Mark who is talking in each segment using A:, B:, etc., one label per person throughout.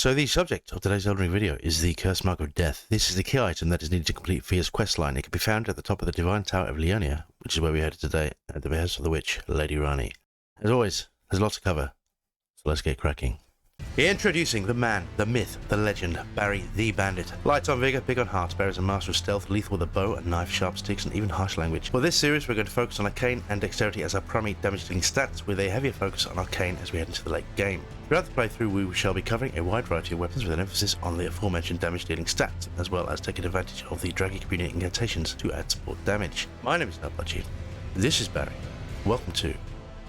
A: So the subject of today's Elden Ring video is the Curse Mark of Death. This is the key item that is needed to complete Fia's questline. It can be found at the top of the Divine Tower of Leonia, which is where we headed today, at the behest of the witch, Lady Rani. As always, there's lots to cover, so let's get cracking. Introducing the man, the myth, the legend, Barry the Bandit. Light on vigor, big on heart. Barry's a master of stealth, lethal with a bow, a knife, sharp sticks, and even harsh language. For this series, we're going to focus on Arcane and Dexterity as our primary damage dealing stats, with a heavier focus on Arcane as we head into the late game. Throughout the playthrough, we shall be covering a wide variety of weapons with an emphasis on the aforementioned damage dealing stats, as well as taking advantage of the Dragon Communion Incantations to add support damage. My name is Nubudgie. This is Barry. Welcome to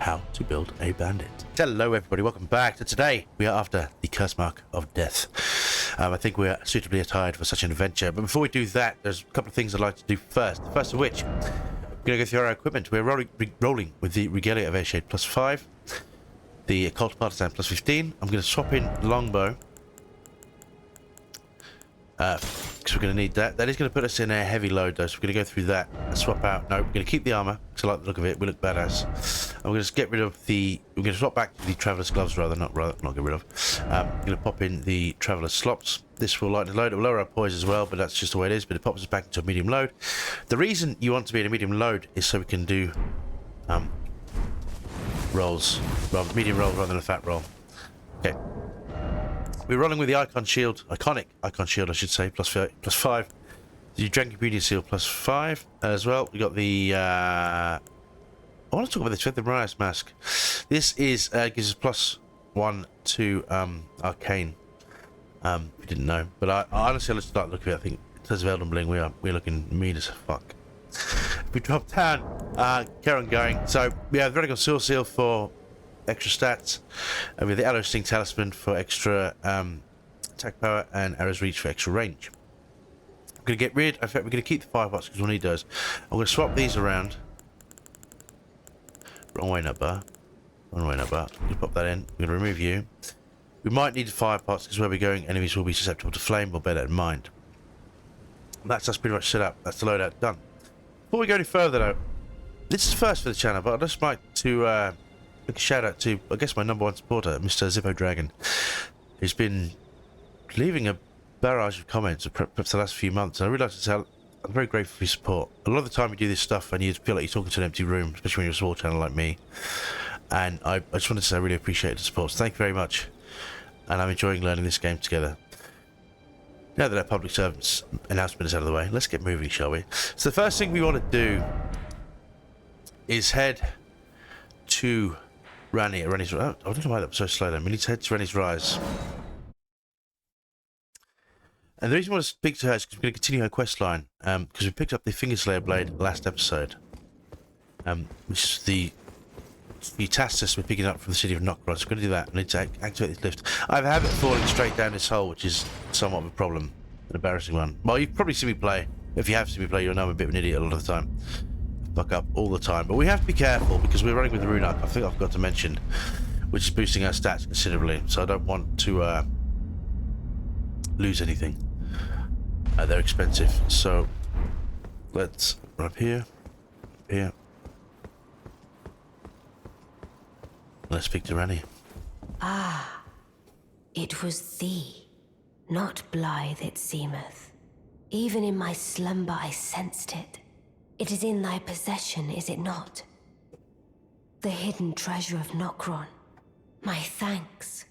A: How to Build a Bandit. Hello everybody, welcome back. So today we are after the Curse Mark of Death. I think we are suitably attired for such an adventure, but before we do that, there's a couple of things I'd like to do first. The first of which, we're going to go through our equipment. We're rolling with the Regalia of Airshade plus 5, the Occult Partisan plus 15. I'm going to swap in Longbow, because we're going to need that. That is going to put us in a heavy load though, so we're going to go through that and swap out. No, we're going to keep the armor, because I like the look of it. We look badass. And we're going to just get rid of the... We're going to swap back to the Traveler's Gloves, not get rid of. We're going to pop in the Traveler's Slops. This will lighten the load. It will lower our poise as well, but that's just the way it is. But it pops us back into a medium load. The reason you want to be in a medium load is so we can do rolls. Well, medium roll rather than a fat roll. Okay. We're rolling with the iconic icon shield, I should say, plus 5. The Dragon Communion seal plus 5 as well. We got the. I want to talk about this. We have the Marias mask. This is gives us plus 1 to Arcane. If you didn't know, but I honestly, let's start looking at it. I think in terms of Elden Bling, we're looking mean as fuck. We drop down. Carry on going. So we have the Dragon seal for extra stats, and with the Arrow Sting Talisman for extra attack power, and Arrow's Reach for extra range. I'm going to get rid, in fact we're going to keep the firepots because we'll need those. I'm going to swap these around. Wrong way nutbar. Wrong way nutbar. I'm going to pop that in. We're going to remove you. We might need firepots because where we're going, enemies will be susceptible to flame, we'll bear that in mind. And that's us pretty much set up. That's the loadout done. Before we go any further though, this is first for the channel, but I'd just like to big shout out to, I guess, my #1 supporter, Mr. Zippo Dragon, who's been leaving a barrage of comments perhaps the last few months. And I really like to say I'm very grateful for your support. A lot of the time you do this stuff and you feel like you're talking to an empty room, especially when you're a small channel like me. And I just wanted to say I really appreciate the support. So thank you very much. And I'm enjoying learning this game together. Now that our public servants announcement is out of the way, let's get moving, shall we? So the first thing we want to do is head to Rani's. Oh, I don't know why that was so slow then. We need to head to Rani's Rise. And the reason I want to speak to her is because we're going to continue her quest line. Because we picked up the Fingerslayer Blade last episode. Which is the tasked us with picking up from the city of Nokron. So we're going to do that. I need to activate this lift. I have a habit of falling straight down this hole, which is somewhat of a problem. An embarrassing one. Well, you've probably seen me play. If you have seen me play, you'll know I'm a bit of an idiot a lot of the time. Fuck up all the time, but we have to be careful because we're running with the rune arc. I think I've got to mention, which is boosting our stats considerably, so I don't want to lose anything. They're expensive, so let's run up here. Let's speak to Rani.
B: Ah, it was thee, not blithe it seemeth. Even in my slumber I sensed it. It is in thy possession, is it not? The hidden treasure of Nokron. My thanks.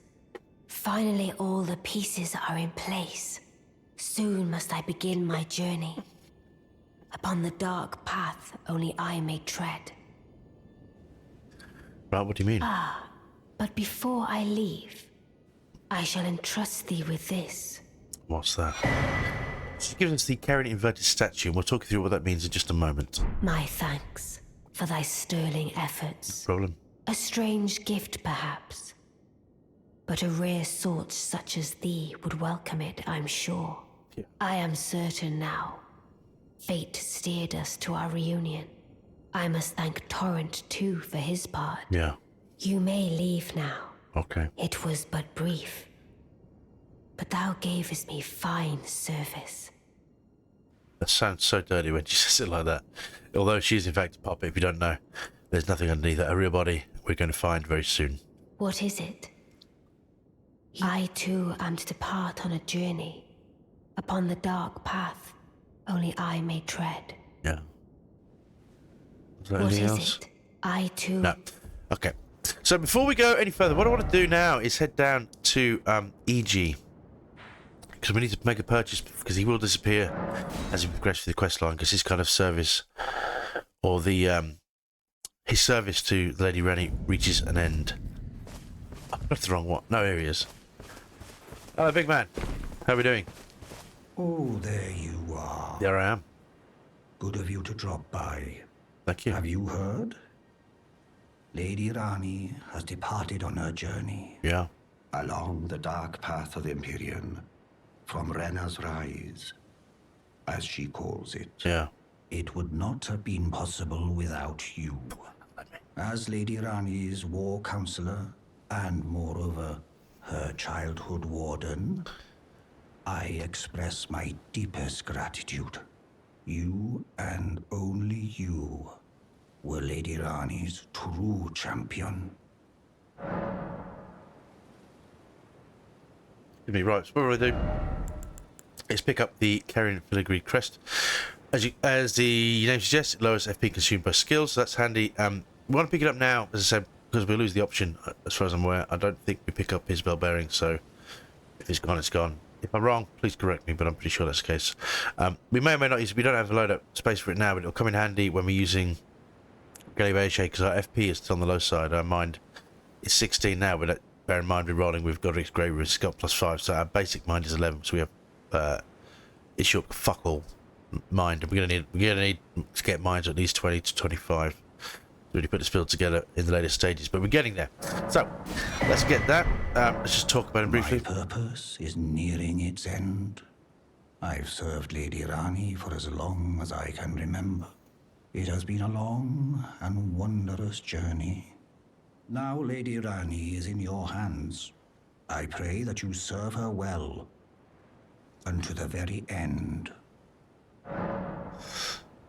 B: Finally all the pieces are in place. Soon must I begin my journey. Upon the dark path only I may tread.
A: Right, what do you mean?
B: Ah, but before I leave, I shall entrust thee with this.
A: What's that? She gives us the carrying inverted statue, and we'll talk you through what that means in just a moment.
B: My thanks for thy sterling efforts.
A: No problem.
B: A strange gift, perhaps. But a rare sort such as thee would welcome it, I'm sure.
A: Yeah.
B: I am certain now. Fate steered us to our reunion. I must thank Torrent, too, for his part.
A: Yeah.
B: You may leave now.
A: Okay.
B: It was but brief. But thou gavest me fine service.
A: That sounds so dirty when she says it like that. Although she is in fact a puppet, if you don't know. There's nothing underneath that. A real body we're going to find very soon.
B: What is it? I too am to depart on a journey, upon the dark path only I may tread.
A: Yeah. Is there
B: What
A: anything
B: is
A: else?
B: it? I too...
A: No. Okay. So before we go any further, what I want to do now is head down to EG. Because we need to make a purchase, because he will disappear as we progress through the quest line, because his kind of service, or the his service to the Lady Rani reaches an end. Oh, that's the wrong one. No, here he is. Hello, big man. How are we doing?
C: Oh, there you are.
A: There I am.
C: Good of you to drop by.
A: Thank you.
C: Have you heard? Lady Rani has departed on her journey.
A: Yeah.
C: Along the dark path of Empyrean, from Rena's Rise, as she calls it.
A: Yeah.
C: It would not have been possible without you. As Lady Rani's war counselor, and moreover, her childhood warden, I express my deepest gratitude. You and only you were Lady Rani's true champion.
A: Give me right. So what we're going to do is pick up the Carrion Filigree Crest. As the name suggests, it lowers FP consumed by skills, so that's handy. We want to pick it up now, as I said, because we lose the option, as far as I'm aware. I don't think we pick up his bell bearing, so if it's gone, it's gone. If I'm wrong, please correct me, but I'm pretty sure that's the case. We may or may not use it. We don't have a load up space for it now, but it'll come in handy when we're using Gallivache, because our FP is still on the low side. Our mind is 16 now, but bear in mind we're rolling with Godric's Grey Root, it's got +5, so our basic mind is 11, so we have issue up fuck all mind. We're gonna need to get minds at least 20 to 25 to really put this build together in the later stages, but we're getting there. So let's get that. Let's just talk about it briefly.
C: My purpose is nearing its end. I've served Lady Rani for as long as I can remember. It has been a long and wondrous journey. Now Lady Rani is in your hands. I pray that you serve her well, and to the very end.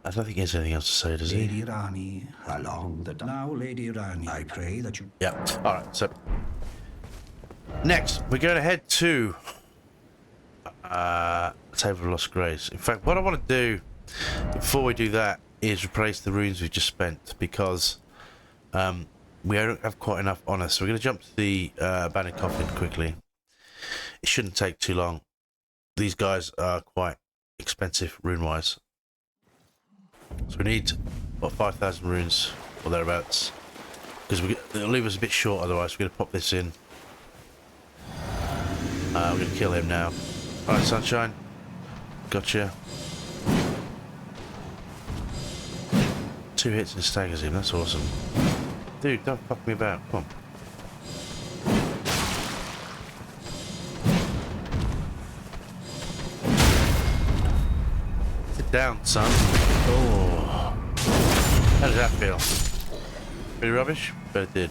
A: I don't think he has anything else to say, does he?
C: Lady Rani, along the... Now Lady Rani, I pray that you...
A: Yeah. Alright, so next we're going to head to Table of Lost Grace. In fact, what I want to do before we do that is replace the runes we've just spent, because we don't have quite enough on us. So we're going to jump to the Bandit Coffin quickly. It shouldn't take too long. These guys are quite expensive rune-wise. So we need, what, 5,000 runes or thereabouts. Because it'll leave us a bit short otherwise. We're going to pop this in. We're going to kill him now. Alright, Sunshine. Gotcha. 2 hits and staggers him. That's awesome. Dude, don't fuck me about. Come on. Sit down, son. Oh. How does that feel? Pretty rubbish? But it did.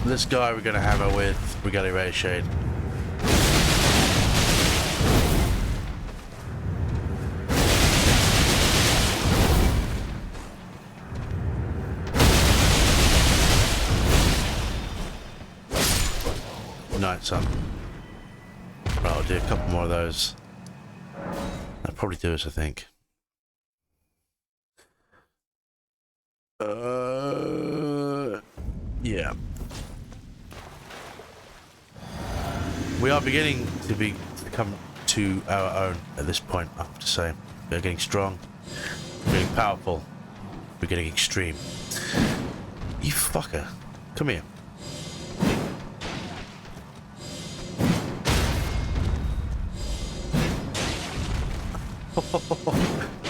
A: This guy we're going to hammer with Regalia Ray Shade. Night, son. Right, I'll do a couple more of those. That'll probably do us, I think. Yeah. We are beginning to come to our own at this point, I have to say. We're getting strong, we're getting powerful, we're getting extreme. You fucker. Come here.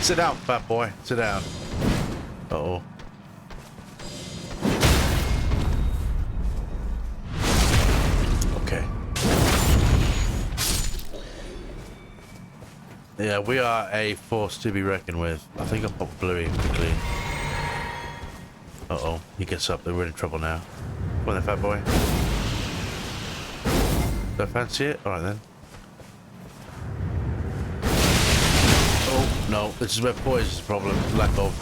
A: Sit down, fat boy. Sit down. Uh-oh. Okay. Yeah, we are a force to be reckoned with. I think I'll pop Bluey quickly. Uh-oh. He gets up. We're in trouble now. Come on then, fat boy. Don't fancy it? Alright then. No, this is where poise is a problem. Lack of...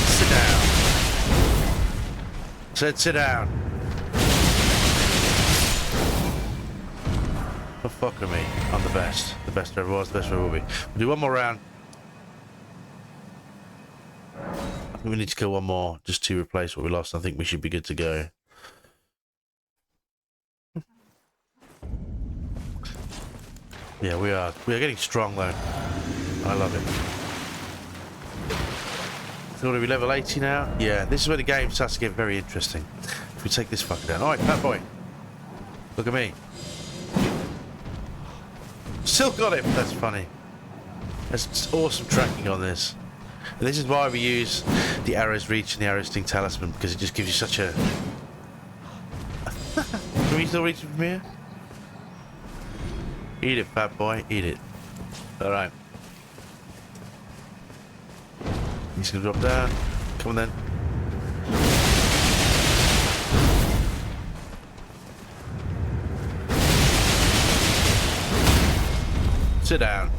A: Sit Said sit down. Oh, fuck with me. I'm the best. The best there ever was, the best there will be. We'll do one more round. I think we need to kill one more just to replace what we lost. I think we should be good to go. Yeah, we are. We are getting strong though. I love it. So what are we, level 80 now? Yeah, this is where the game starts to get very interesting. If we take this fucker down. Alright, fat boy. Look at me. Still got him. That's funny. That's awesome tracking on this. And this is why we use the arrow's reach and the arrow sting talisman, because it just gives you such a... Can we still reach it from here? Eat it, fat boy. Eat it. Alright. He's gonna drop down. Come on then. Sit down.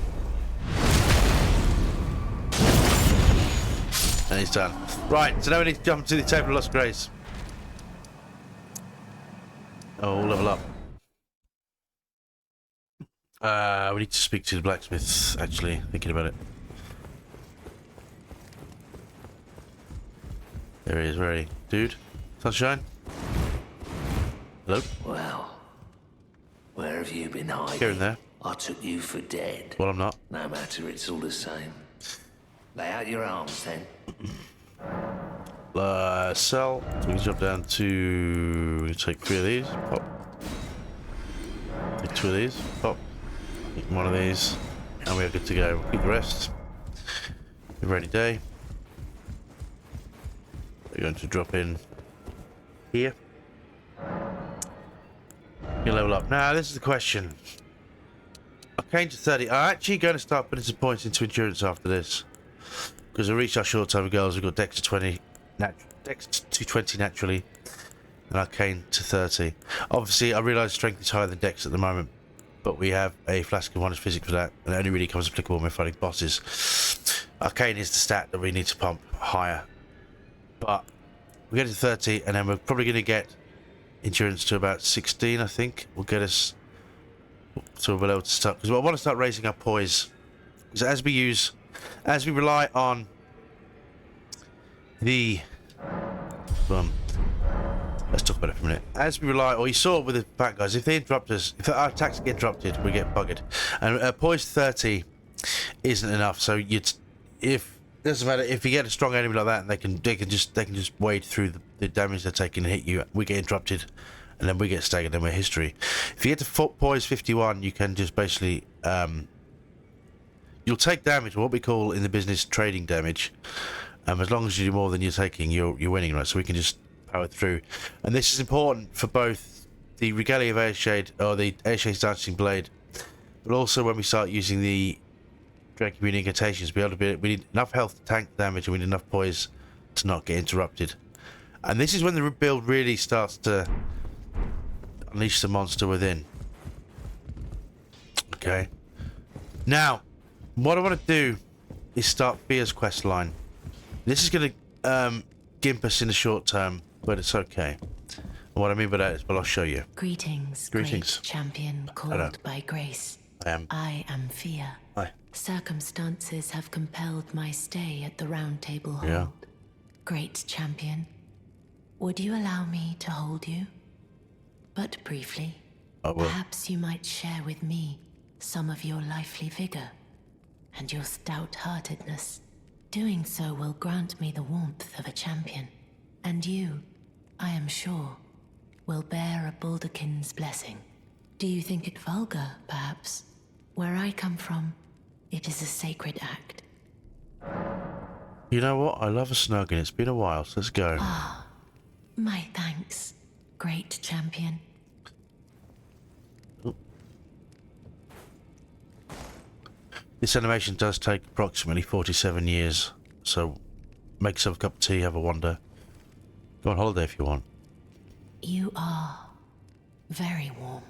A: And he's done. Right, so now we need to jump to the Table of Lost Grace. Oh, we'll level up. We need to speak to the blacksmith, actually, thinking about it. There he is, where are you? Dude? Sunshine? Hello?
D: Well, where have you been hiding?
A: Here and there.
D: I took you for dead.
A: Well, I'm not.
D: No matter, it's all the same. Lay out your arms then.
A: Sell. So we can jump down to... We can take 3 of these. Pop. Take 2 of these. Pop. Take 1 of these. And we are good to go. We'll keep the rest. Be ready day. We're going to drop in here. You level up. Now, this is the question. Arcane to 30. I'm actually going to start putting some points into endurance after this. Because we reached our short-term goals. We've got Dex to 20. Dex to 20 naturally. And Arcane to 30. Obviously, I realise strength is higher than Dex at the moment. But we have a flask of wondrous physics for that. And it only really comes applicable when we're fighting bosses. Arcane is the stat that we need to pump higher. But we get to 30, and then we're probably going to get endurance to about 16, I think. Will get us to a level to start. Because I want to start raising our poise. Because as we rely on the... let's talk about it for a minute. As we rely, or you saw it with the fat guys, if they interrupt us, if our attacks get interrupted, we get buggered. And poise 30 isn't enough. So doesn't matter if you get a strong enemy like that, and they can just wade through the damage they're taking and hit you. We get interrupted, and then we get staggered, and we're history. If you get to poise 51, you can just basically you'll take damage, what we call in the business trading damage. As long as you do more than you're taking, you're winning, right? So we can just power through, and this is important for both the Regalia of Airshade or the Airshade's Dancing Blade, but also when we start using the Dragon Communion Incantations, we need enough health to tank damage, and we need enough poise to not get interrupted. And this is when the build really starts to unleash the monster within. Okay. Now, what I want to do is start Fear's quest line. This is going to gimp us in the short term, but it's okay. And what I mean by that is, well, I'll show you.
B: Greetings,
A: Greetings.
B: great champion called by grace. I am Fear.
A: Hi.
B: Circumstances have compelled my stay at the Round Table Hold.
A: Yeah.
B: Great champion, would you allow me to hold you? But briefly.
A: I will.
B: Perhaps you might share with me some of your lively vigor and your stout-heartedness. Doing so will grant me the warmth of a champion, and you, I am sure, will bear a Baldakin's blessing. Do you think it vulgar, perhaps? Where I come from, it is a sacred act.
A: You know what? I love a snug, and it's been a while, so let's go.
B: Ah, my thanks, great champion.
A: This animation does take approximately 47 years, so make yourself a cup of tea, have a wander. Go on holiday if you want.
B: You are very warm.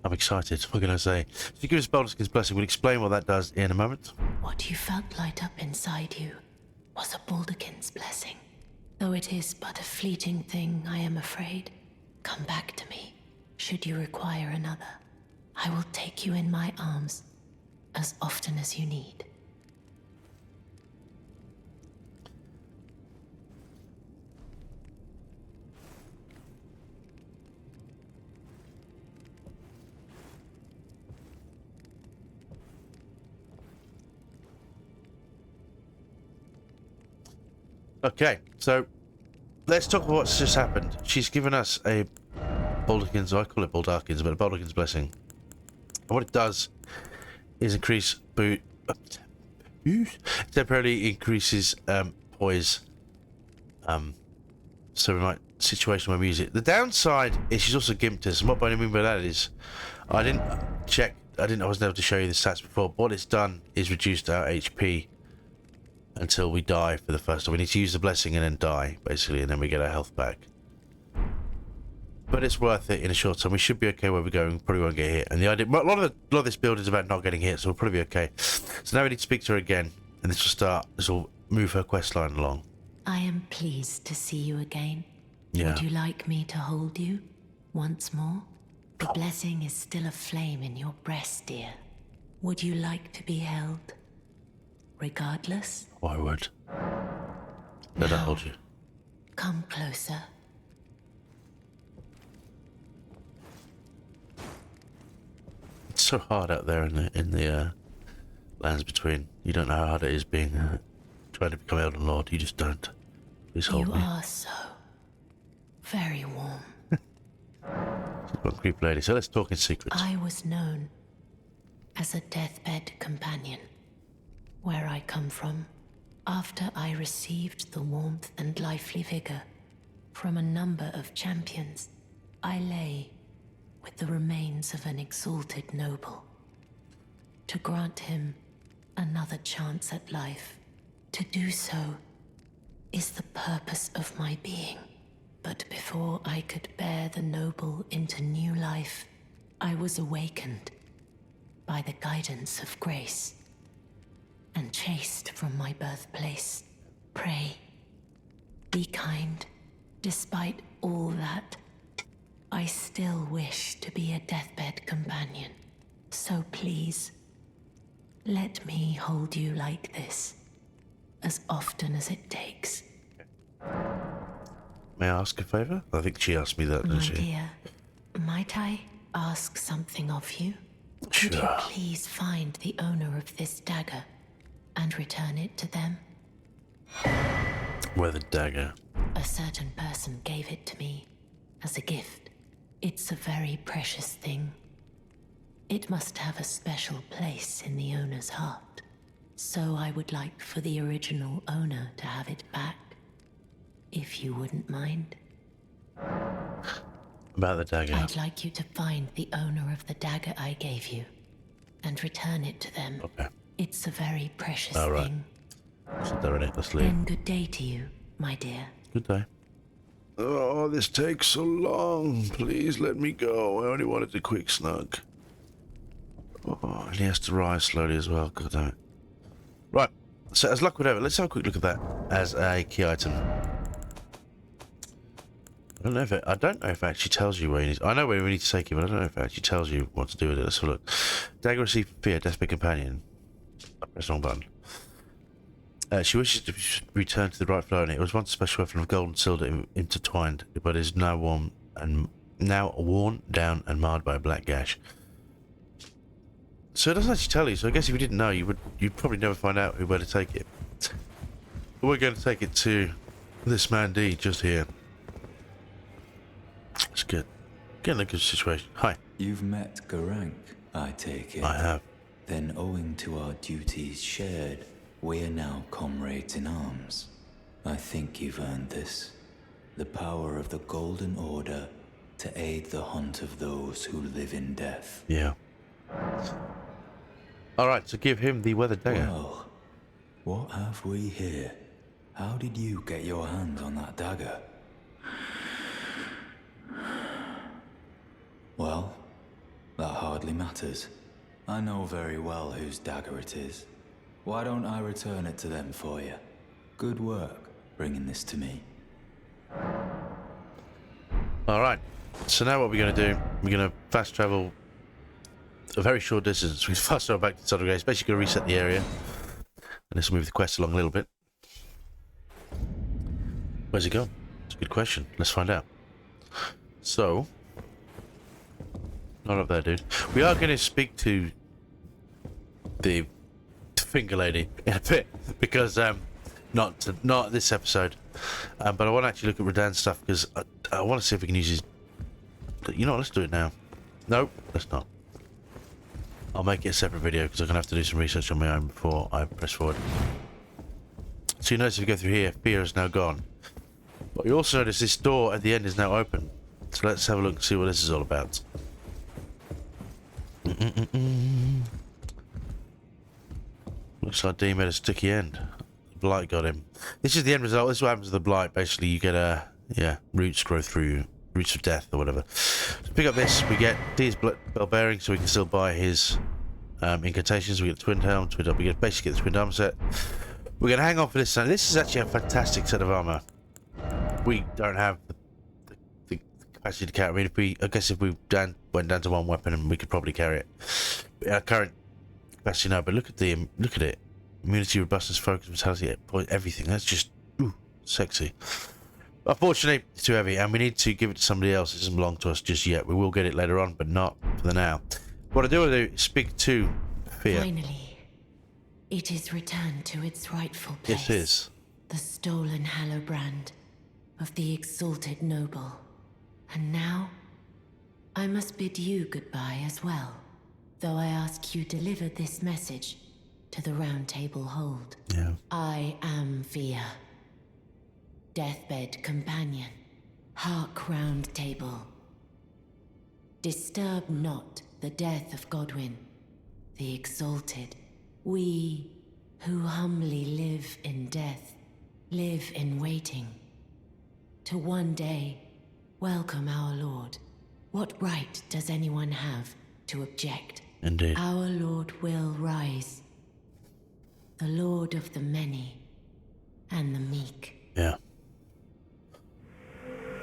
A: I'm excited. What can I say? So you give us Baldakin's blessing. We'll explain what that does in a moment.
B: What you felt light up inside you was a Baldakin's blessing. Though it is but a fleeting thing, I am afraid. Come back to me, should you require another. I will take you in my arms as often as you need.
A: Okay, so let's talk about what's just happened. She's given us a Baldurkin's, I call it Baldarkin's, but a Baldurkin's Blessing. And what it does is increase temporarily increases poise. So we might situation where we use it. The downside is she's also gimped us, and what I mean by that is I wasn't able to show you the stats before, but what it's done is reduced our HP until we die for the first time. We need to use the blessing and then die, basically, and then we get our health back. But it's worth it in a short time. We should be okay where we're going. Probably won't get hit. And the idea, a lot of this build is about not getting hit, so we'll probably be okay. So now we need to speak to her again, and this will start. This will move her quest line along.
B: I am pleased to see you again.
A: Yeah.
B: Would you like me to hold you once more? The blessing is still aflame in your breast, dear. Would you like to be held? Regardless?
A: Oh, I would. Let her hold you.
B: Come closer.
A: It's so hard out there in the lands between. You don't know how hard it is being trying to become Elden Lord. You just don't. Please hold me.
B: You are so very warm.
A: She's one creep lady. So let's talk in secret.
B: I was known as a deathbed companion. Where I come from, after I received the warmth and lively vigor from a number of champions, I lay with the remains of an exalted noble. To grant him another chance at life, to do so is the purpose of my being. But before I could bear the noble into new life, I was awakened by the guidance of grace and chased from my birthplace. Pray, be kind. Despite all that, I still wish to be a deathbed companion. So please, let me hold you like this, as often as it takes.
A: May I ask a favour? I think she asked me that, didn't
B: My
A: she?
B: dear, might I ask something of you? Could you
A: Sure.
B: please find the owner of this dagger and return it to them?
A: Where the dagger?
B: A certain person gave it to me as a gift. It's a very precious thing. It must have a special place in the owner's heart. So I would like for the original owner to have it back, if you wouldn't mind.
A: About the dagger.
B: I'd like you to find the owner of the dagger I gave you and return it to them.
A: Okay.
B: It's a very precious
A: All right.
B: thing.
A: So they're in it. Let's leave.
B: Then good day to you, my dear.
A: Good day. Oh, this takes so long. Please let me go. I only wanted a quick snug. Oh, and he has to rise slowly as well. God damn it. Right. So as luck would have it, let's have a quick look at that as a key item. I don't know if it actually tells you where you need. I know where we need to take it, but I don't know if it actually tells you what to do with it. Let's have a look. Dagger received fear, deathbed companion. I pressed the wrong button. She wishes to return to the rightful owner. It was once a special weapon of gold and silver intertwined, but is now worn down and marred by a black gash. So it doesn't actually tell you. So I guess if you didn't know, you'd probably never find out where to take it. But we're going to take it to this man D just here. It's good. Get in a good situation. Hi.
E: You've met Garank, I take it.
A: I have.
E: Then owing to our duties shared, we are now comrades in arms. I think you've earned this. The power of the Golden Order to aid the hunt of those who live in death.
A: Yeah. Alright, so give him the weather dagger.
E: Well, what have we here? How did you get your hands on that dagger? Well, that hardly matters. I know very well whose dagger it is. Why don't I return it to them for you? Good work bringing this to me.
A: Alright, so now what we're going to do, we're going to fast travel a very short distance. We fast travel back to Southern Grace. Basically going to reset the area. And this will move the quest along a little bit. Where's it gone? It's a good question. Let's find out. So, not up there, dude. We are going to speak to the finger lady in a bit, because not this episode, but I want to actually look at Radan's stuff, because I want to see if we can use his. You know what? Let's do it now. Nope, let's not. I'll make it a separate video because I'm gonna have to do some research on my own before I press forward. So you notice if you go through here, fear is now gone. But you also notice this door at the end is now open. So let's have a look and see what this is all about. Looks like Dean made a sticky end. The blight got him. This is the end result. This is what happens to the blight. Basically, you get roots grow through, roots of death or whatever. To pick up this, we get Dean's bell bearing, so we can still buy his incantations. We get the twin helm, we get basically the twin armor set. We're gonna hang on for this. This is actually a fantastic set of armor. We don't have the capacity to carry. I mean, I guess if we went down to one weapon, we could probably carry it. Our current capacity, no. But look at it. Immunity, robustness, focus, vitality, everything. That's just sexy. Unfortunately, it's too heavy, and we need to give it to somebody else. It doesn't belong to us just yet. We will get it later on, but not for the now. What I do want to do is speak to Fear.
B: Finally, it is returned to its rightful place.
A: Yes, it is.
B: The stolen Hallowbrand of the exalted noble. And now, I must bid you goodbye as well, though I ask you deliver this message to the Round Table Hold.
A: Yeah.
B: I am Fear. Deathbed companion, hark Round Table. Disturb not the death of Godwyn, the exalted. We who humbly live in death, live in waiting, to one day welcome our Lord. What right does anyone have to object?
A: Indeed.
B: Our Lord will rise, the Lord of the many and the meek.
A: Yeah.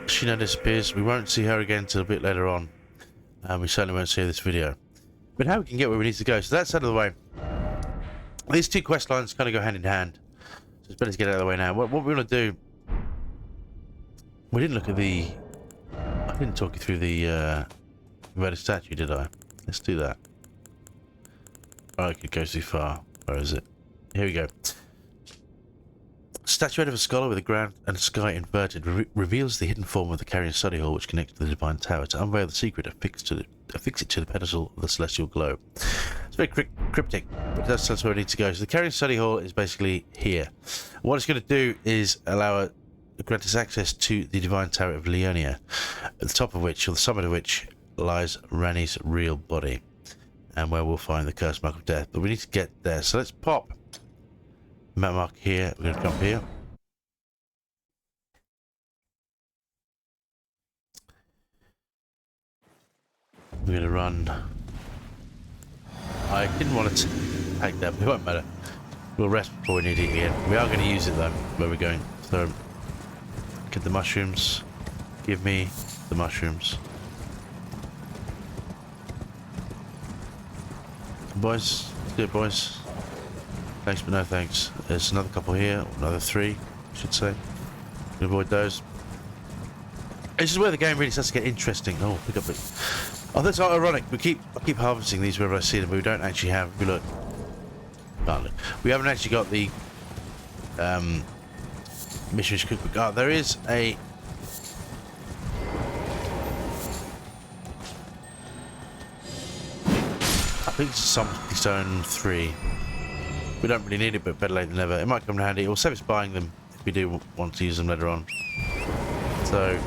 A: She now disappears. We won't see her again until a bit later on. We certainly won't see her this video. But how we can get where we need to go. So that's out of the way. These two quest lines kind of go hand in hand. So it's better to get out of the way now. What we want to do... We didn't look at the... I didn't talk you through the inverted statue, did I? Let's do that. Oh, it could go too far. Where is it? Here we go. Statuette of a scholar with the ground and sky inverted reveals the hidden form of the carrion study hall which connects to the divine tower. To unveil the secret, affix it to the pedestal of the celestial globe. It's very cryptic, but that's where we need to go. So the carrion study hall is basically here. What it's going to do is grant us access to the divine tower of Leonia, at the top of which, or the summit of which, lies Rani's real body, and where we'll find the curse mark of death. But we need to get there, so let's pop map mark here. We're going to come here. We're going to run. I didn't want to take that, but it won't matter. We'll rest before we need it again. We are going to use it though, where we're going. So, get the mushrooms. Give me the mushrooms. Boys, good boys. Thanks, but no thanks. There's another couple here, another 3, I should say. Avoid those. This is where the game really starts to get interesting. Oh, pick up it. Oh, that's ironic. I keep harvesting these wherever I see them, but we don't actually have. If you look, we haven't actually got the missions cookbook. Oh, there is a. I think it's something stone 3. We don't really need it, but better late than never. It might come in handy. It will save us buying them if we do want to use them later on. So,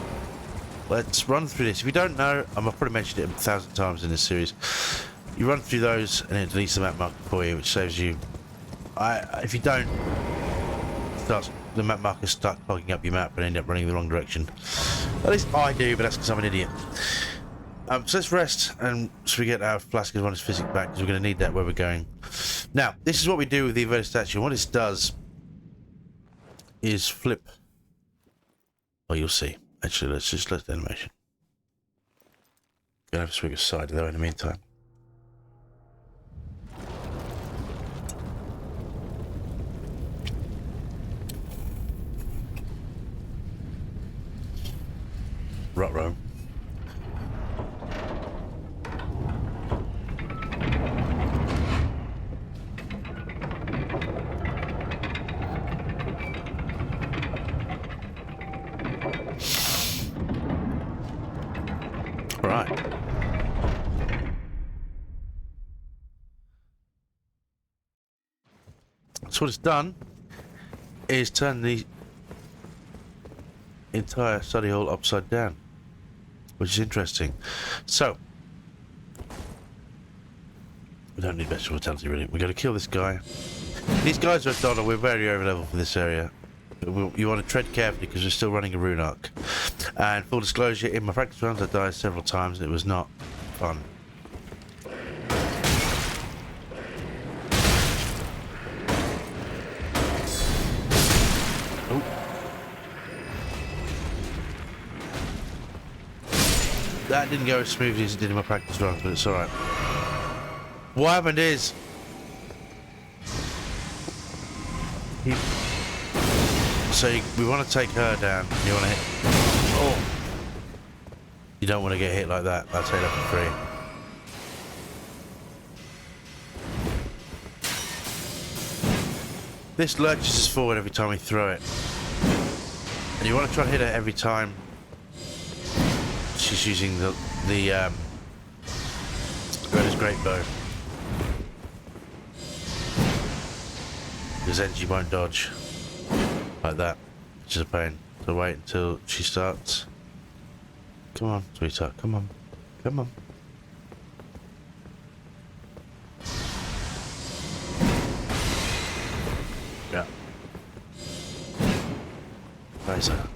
A: let's run through this. If you don't know, I've probably mentioned it 1,000 times in this series. You run through those and it deletes the map marker for you, which saves you. If you don't, the map markers start clogging up your map and end up running the wrong direction. At least I do, but that's because I'm an idiot. So let's rest and so we get our flask as one as physics back, because we're going to need that where we're going. Now, this is what we do with the inverted statue. What it does is flip Oh, you'll see. Actually, let's just let the animation. Gonna have to swing aside though in the meantime. Ruh-roh. Right. So what it's done is turn the entire study hall upside down, which is interesting. So we don't need vegetable vitality really. We're going to kill this guy. These guys are at Donna. We're very over level for this area. You want to tread carefully because we're still running a rune arc. And full disclosure, in my practice runs I died several times and it was not fun. Oh. That didn't go as smoothly as it did in my practice runs, but it's alright. What happened is we want to take her down. You want to hit. Oh. You don't want to get hit like that. That's hit level 3. This lurches us forward every time we throw it. And you want to try and hit her every time she's using the Redder's Great Bow. Because then she won't dodge. Like that, which is a pain. So wait until she starts. Come on, sweetheart, come on. Come on. Yeah. Where is that?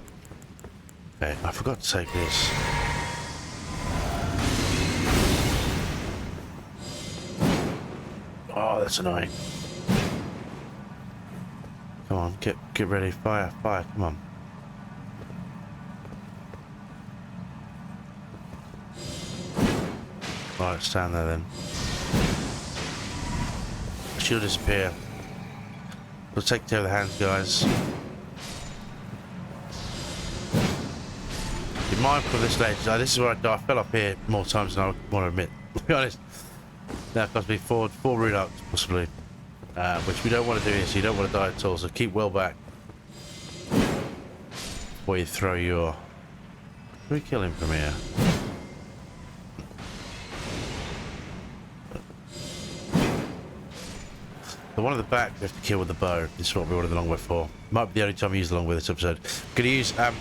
A: Okay, I forgot to take this. Oh, that's annoying. Come on, get ready, fire, come on. Right, stand there then. She'll disappear. We'll take care of the hands, guys. Be mindful of this stage. This is where I die. I fell up here more times than I want to admit. To be honest. That cost me four rune arcs, possibly. Which we don't want to do here, so you don't want to die at all, so keep well back before you throw your... Can we kill him from here? The one at the back we have to kill with the bow. This is what we wanted the longbow for. Might be the only time we use the longbow this episode. Gonna use so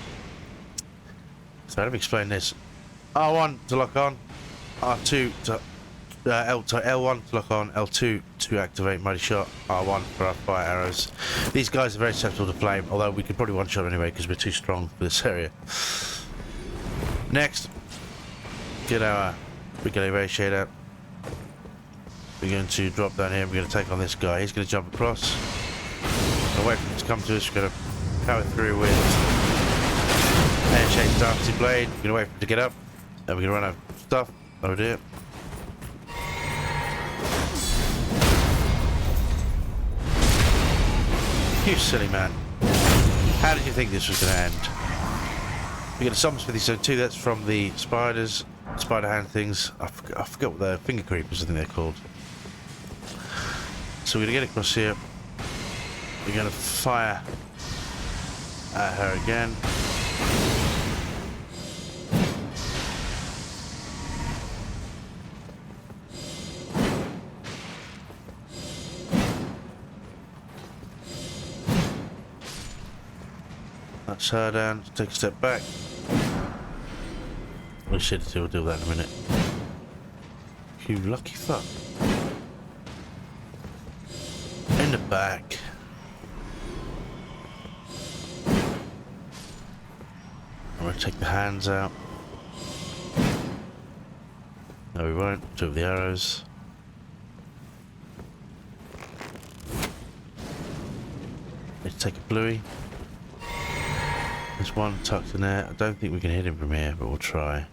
A: let me explain this. R1 to lock on, R2 to L1 to lock on, L2 to activate mighty shot, R1 for our fire arrows. These guys are very susceptible to flame, although we could probably one shot anyway because we're too strong for this area. Next, get our Brigade shader. We're going to drop down here. We're going to take on this guy. He's going to jump across. I'll wait for him to come to us. We're going to power through with air shade dancing blade. We're going to wait for him to get up, and we're going to run out of stuff. Oh dear. You silly man. How did you think this was going to end? We get a summon smithy zone 2. That's from the spiders, spider hand things. I forgot what they're, finger creepers I think they're called. So we're going to get across here. We're going to fire at her again. That's her down. Take a step back. Oh shit, we'll do that in a minute. You lucky fuck. In the back. I'm gonna take the hands out. No, we won't. Do it with the arrows. Let's take a bluey. There's one tucked in there. I don't think we can hit him from here, but we'll try.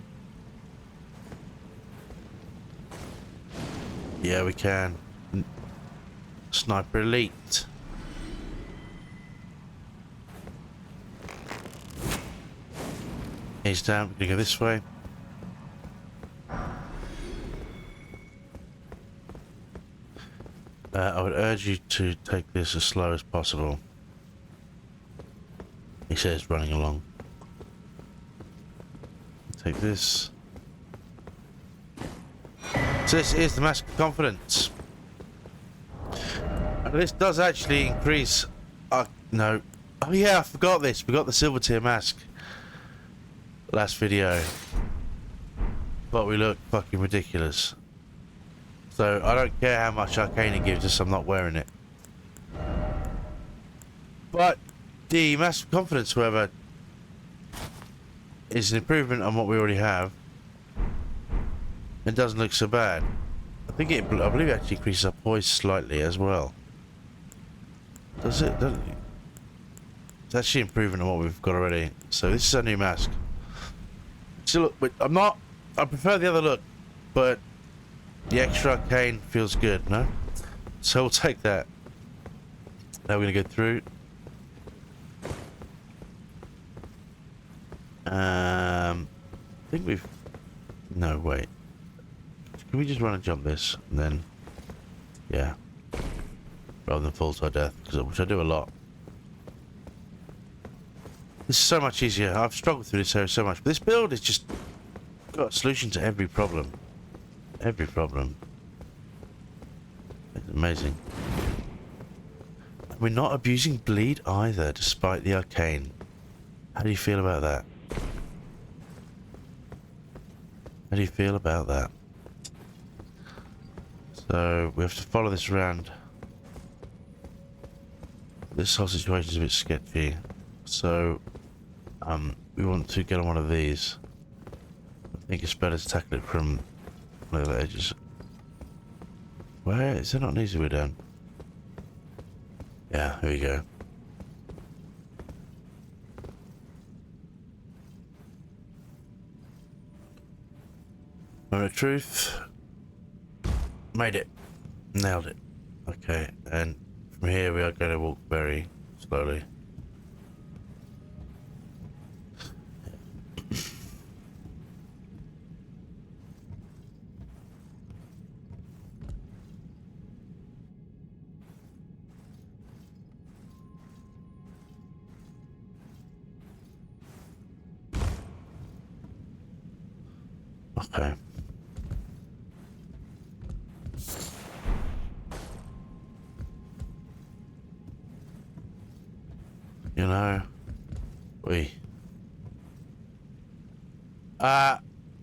A: Yeah, we can. Sniper elite. He's down. We're gonna go this way. I would urge you to take this as slow as possible. He says, running along. Take this. So this is the Mask of Confidence. And this does actually increase... no. Oh yeah, I forgot this. We got the silver tier mask. Last video. But we look fucking ridiculous. So I don't care how much Arcane gives us, I'm not wearing it. But the Mask of Confidence, however, is an improvement on what we already have. It doesn't look so bad. I believe it actually increases our poise slightly as well. Does it? It's actually improving on what we've got already. So this is our new mask. Still, I prefer the other look, but the extra arcane feels good, no? So we'll take that. Now we're gonna go through. I think we've... No, wait. Can we just run and jump this, and then... Yeah. Rather than fall to our death, which I do a lot. This is so much easier. I've struggled through this area so much, but this build is just... got a solution to every problem. Every problem. It's amazing. We're not abusing bleed either, despite the arcane. How do you feel about that? How do you feel about that? So we have to follow this around. This whole situation is a bit sketchy. So we want to get on one of these. I think it's better to tackle it from one of the edges. Where is there not an easy way down? Yeah, here we go. Moment of truth. Made it. Nailed it. Okay, and from here we are going to walk very slowly. Okay. You know,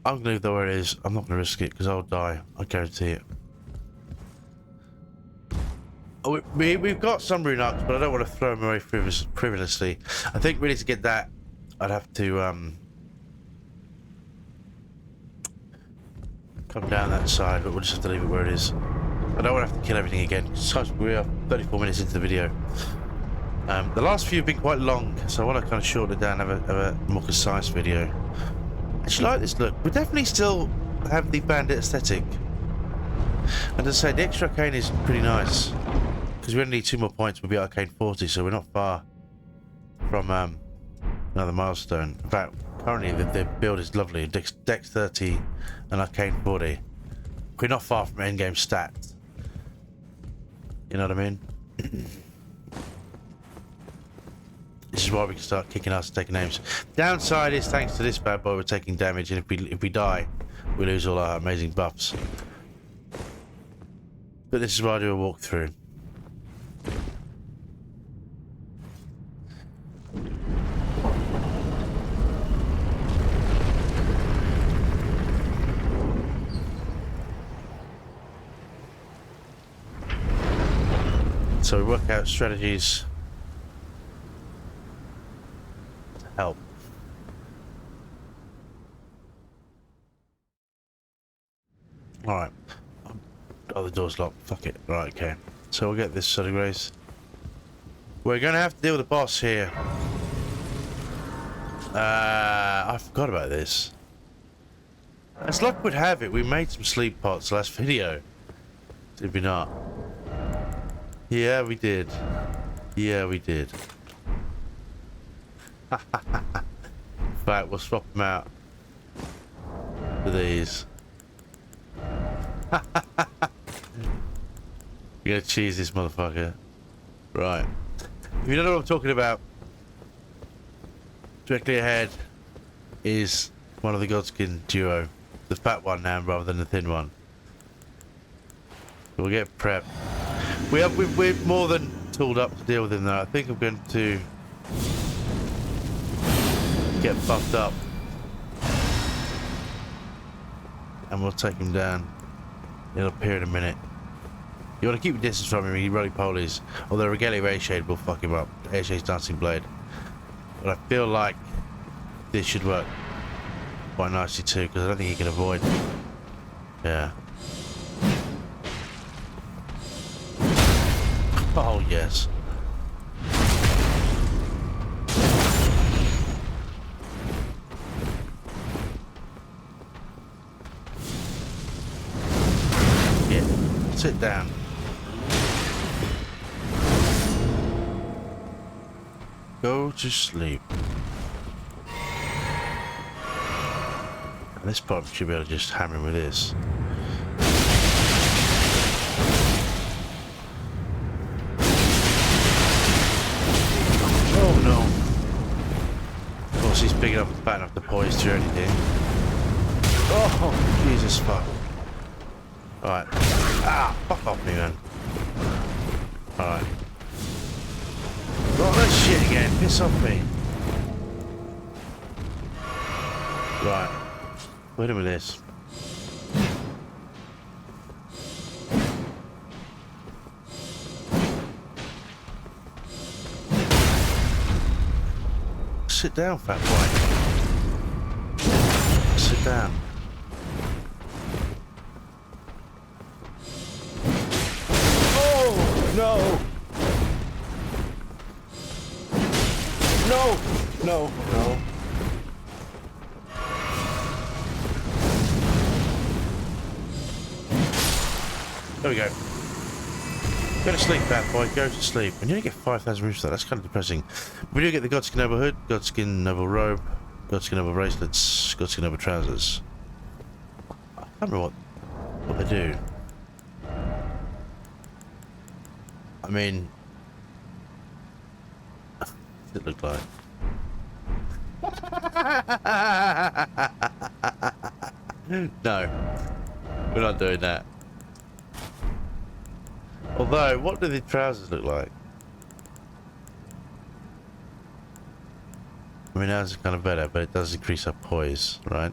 A: I'm gonna leave that where it is. I'm not gonna risk it because I'll die. I guarantee it. Oh, we've got some rune arcs, but I don't want to throw them away frivolously. I think really to get that, I'd have to come down that side, but we'll just have to leave it where it is. I don't want to have to kill everything again. So we are 34 minutes into the video. The last few have been quite long, so I want to kind of shorten it down, have a more concise video. I actually like this look. We definitely still have the bandit aesthetic. And as I say, the extra arcane is pretty nice. Because we only need 2 more points, we'll be arcane 40, so we're not far from another milestone. In fact, currently the build is lovely. Dex 30 and arcane 40. We're not far from endgame stats. You know what I mean? This is why we can start kicking ass and taking names. Downside is, thanks to this bad boy, we're taking damage, and if we die, we lose all our amazing buffs. But this is why I do a walkthrough. So we work out strategies to help. Alright. Oh, the door's locked. Fuck it. Right, okay. So we'll get this sort of grace. We're going to have to deal with the boss here. I forgot about this. As luck would have it, we made some sleep pots last video. Did we not? Yeah, we did. Yeah, we did. In fact, we'll swap them out for these. You're gonna cheese this motherfucker. Right. If you don't know what I'm talking about, directly ahead is one of the Godskin duo. The fat one now rather than the thin one. We'll get prepped. We're more than tooled up to deal with him though. I think I'm going to get buffed up. And we'll take him down. It'll appear in a minute. You want to keep your distance from him, he roly-polies. Although Regalia Ray Shade will fuck him up. Air Shade's Dancing Blade. But I feel like this should work quite nicely too, because I don't think he can avoid. Yeah. Oh, yes. Yeah. Sit down. Go to sleep. And this part should be able to just hammer him with this. Oh no. Of course he's big enough and fat enough to poise through anything. Oh, Jesus fuck. Alright. Ah, fuck off me, man. Alright. Not that shit again. Piss off me. Right. Wait a minute. Sit down, fat boy. Sit down. Oh, no. No, no, no. There we go. Go to sleep, fat boy. Go to sleep. And you only get 5,000 moves for that. That's kind of depressing. We do get the Godskin Noble hood, Godskin Noble robe, Godskin Noble bracelets, Godskin Noble trousers. I can't remember what they do. I mean, what does it look like? No, we're not doing that. Although, what do the trousers look like? I mean, ours is kind of better, but it does increase our poise, right?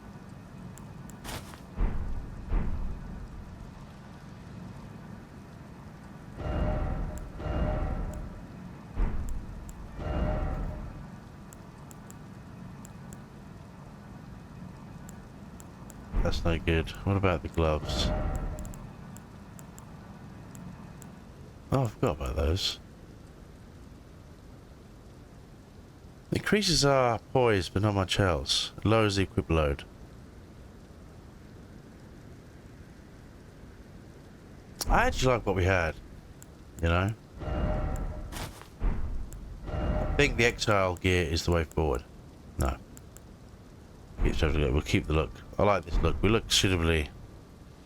A: That's no good. What about the gloves? Oh, I forgot about those. Increases our poise, but not much else. Lowers the equip load. I actually like what we had, you know? I think the exile gear is the way forward. No. We'll keep the look. I like this look. We look suitably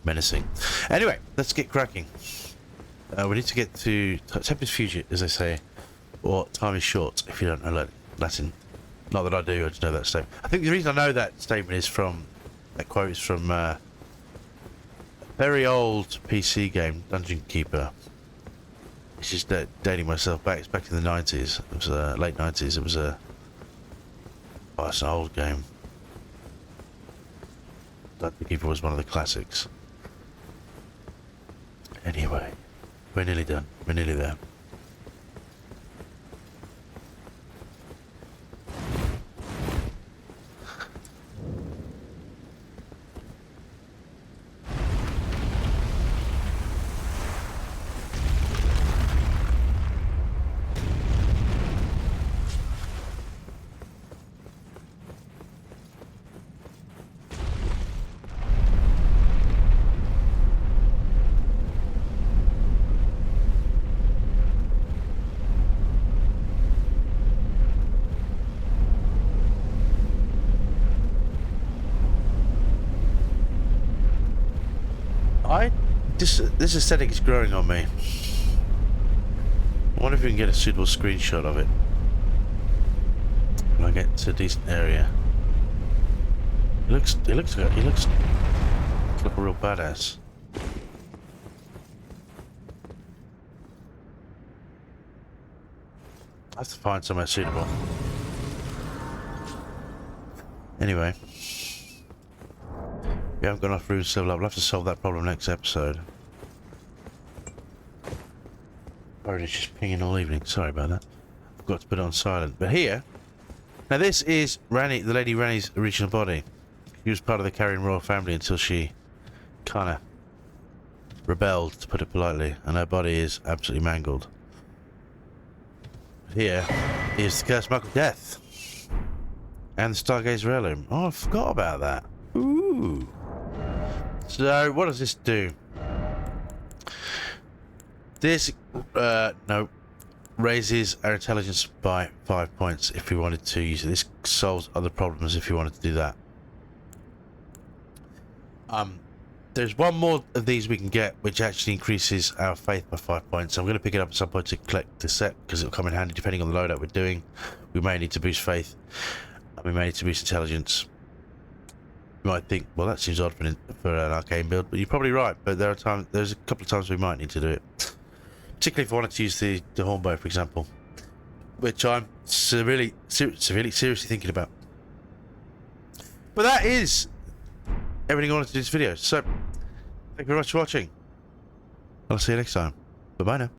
A: menacing. Anyway, let's get cracking. We need to get to Tempest Fugit, as they say, or time is short, if you don't know Latin. Not that I do, I just know that statement. I think the reason I know that statement is from, that quote is from a very old PC game, Dungeon Keeper. It's just dating myself back. It's back in the 90s. It was late 90s. It was oh, it's an old game. Dungeon Keeper was one of the classics. Anyway, we're nearly done. We're nearly there. This aesthetic is growing on me. I wonder if we can get a suitable screenshot of it when I get to a decent area. He looks like a real badass. I have to find somewhere suitable. Anyway, we haven't got enough room to level up. We'll have to solve that problem next episode. Or it's just pinging all evening. Sorry about that. Forgot to put it on silent. But here, now this is Ranni, the Lady Ranni's original body. She was part of the Carrion royal family until she kind of rebelled, to put it politely, and her body is absolutely mangled. Here is the Cursed Mark of Death and the Stargazer heirloom. Oh, I forgot about that. Ooh. So what does this do? This raises our intelligence by 5 points if we wanted to use it. This solves other problems if you wanted to do that. There's one more of these we can get, which actually increases our faith by 5 points. I'm going to pick it up at some point to collect the set, because it'll come in handy depending on the loadout we're doing. We may need to boost faith, and we may need to boost intelligence. You might think, well, that seems odd for an arcane build, but you're probably right. But there's a couple of times we might need to do it, particularly if I wanted to use the hornbow, for example, which I'm seriously thinking about. But that is everything I wanted to do this video. So, thank you very much for watching. I'll see you next time. Bye bye now.